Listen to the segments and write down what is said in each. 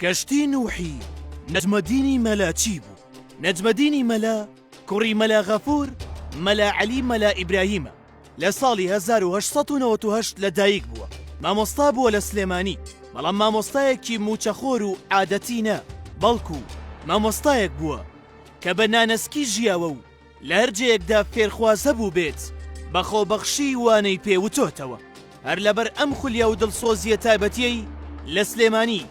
کەشتی نوحی نەجمەدینی مەلا چی بوو؟ نەجمەدینی مەلا کوڕی مەلا غەفور مەلا عەلی مەلا ئیبراهیمە لە ساڵی 1898 لەدایک بووە. مامۆستا بووە لە سلێمانی، بەڵام مامۆستایەکی موچەخۆر و عادەتینە، بەڵکو مامۆستایەک بووە کە بە نانەسکی ژیاوە و لە هەرجەیەکدا فێرخوازە بوو بێت بە خۆبەخشی وانەی پێوتۆتەوە. هەر لەبەر ئەم خولیا و دڵسۆزیە تایبەتیەی لە سلێمانی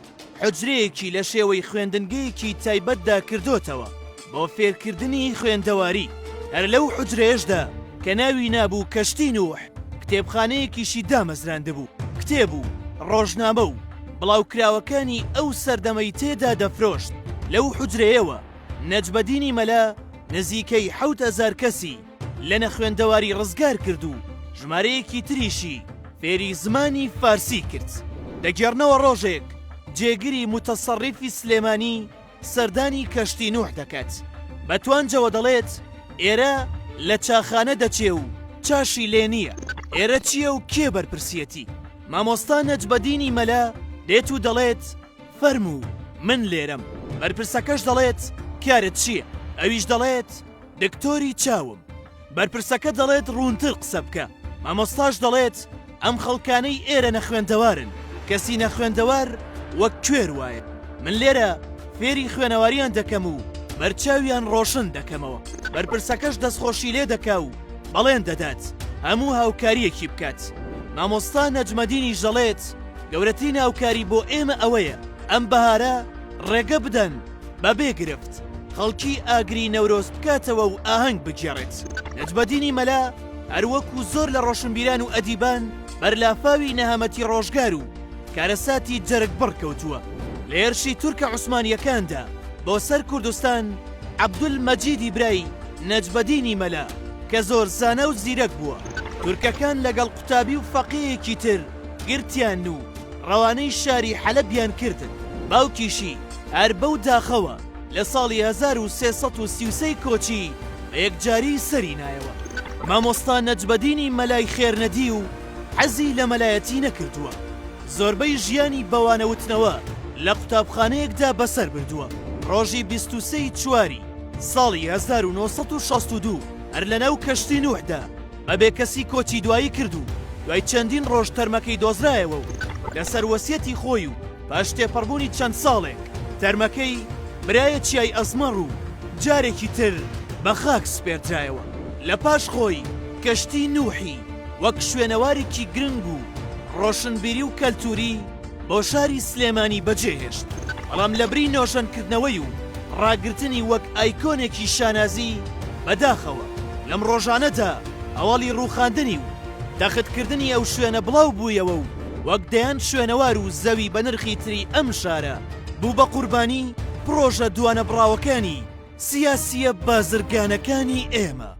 حجرەیەکی لە شێوەی خوێندنگەیەکی تایبەتدا کردوتەوە بۆ فێرکردنی خوێندەواری. هەر لەو حجرەیەشدا کە ناوی نابوو کەشتی نوح، کتێبخانەیەکیشی دامەزراندبوو، کتێب و ڕۆژنامە و بڵاوکراوەکانی ئەو سەردەمەی تێدا دەفرۆشت. لەو حجرەیەوە نەجمەدینی مەلا نزیکەی 7000 کەسی لە نەخوێندەواری ڕزگار کرد و ژمارەیەکی تریشی فێری زمانی فارسی کرد. دەگەڕنەوە ڕۆژێک جێگیری متەسەڕیفی سلێمانی سەردانی کەشتی نوح دەکات، بە توانجەوە دەڵێت ئێرە لە چاخانە دەچێ و چاشی لێ نییە، ئێرە چییە و کێ بەرپرسیەتی؟ مامۆستا نەجمەدینی مەلا دێت و دەڵێت فەرموو من لێرەم. بەرپرسەکەش دەڵێت کارت چییە؟ ئەویش دەڵێت دکتۆری چاوم. بەرپرسەکە دەڵێت ڕوونتر قسە بکە. مامۆستاش دەڵێت ئەم خەڵکانەی ئێرە نەخوێندەوارن، کەسی نەخوێندەوار وەک کوێر وایە. من لێرە فێری خوێنەواریان دەکەم و بەرچاویان ڕۆشن دەکەمەوە. بەرپرسەکەش دەستخۆشی لێ دەکا و بەڵێن دەدات هەموو هاوکاریەکی بکات. مامۆستا نەجمەدینیش دەڵێت گەورەترین هاوکاری بۆ ئێمە ئەوەیە ئەم بەهارە ڕێگە بدەن بەبێ گرفت خەڵکی ئاگری نەورۆز بکاتەوە و ئاهەنگ بگێڕێت. نەجمەدینی مەلا هەروەکو زۆر لە ڕۆشنبیران و ئەدیبان بەرلافاوی نەهامەتی ڕۆژگار و کارەساتی جەرگ بڕکەوتووە. لە هێرشی تورکە عوسمانیەکاندا بۆ سەر کوردستان عەبدولمەجیدی برای نەجمەدینی مەلا کە زۆر زانە و زیرەک بووە، تورکەکان لەگەڵ قوتابی و فەقیهێکی تر گرتیان و ڕەوانەی شاری حەلەبیان کردن. باوکیشی هەر بەو داخەوە لە ساڵی 1333 کۆچی بە یەکجاری سەری نایەوە. مامۆستا نەجمەدینی مەلای خێرنەدی و حەزی لە مەلایەتی نەکردووە، زۆربەی ژیانی بەوانەوتنەوە لە قوتابخانەیەکدا بەسەر بردووە. ڕۆژی 23 چواری ساڵی 1962 هەر لەناو کەشتی نوحدا بەبێ کەسی کۆچی دوایی کرد و دوای چەندین ڕۆژ تەرمەکەی دۆزرایەوە و لەسەر وەسیەتی خۆی و پاش تێپەڕبوونی چەند ساڵێک تەرمەکەی برایە چیای ئەزمەڕ و جارێکی تر بە خاک سپێردرایەوە. لە پاش خۆی کەشتی نوحی وەک شوێنەوارێکی گرنگ و ڕۆشنبیری و کەلتوری بۆ شاری سلێمانی بەجێهێشت، بەڵام لەبری نۆشەنکردنەوەی و ڕاگرتنی وەک ئایکۆنێکی شانازی بەداخەوە لەم ڕۆژانەدا ئەوەڵی ڕووخاندنی و دەختکردنی ئەو شوێنە بڵاو بوویەوە و وەک دەیان شوێنەوار و زەوی بە نرخی تری ئەم شارە بوو بە قوربانی پرۆژە دوانە بڕاوەکانی سیاسیە بازرگانەکانی ئێمە.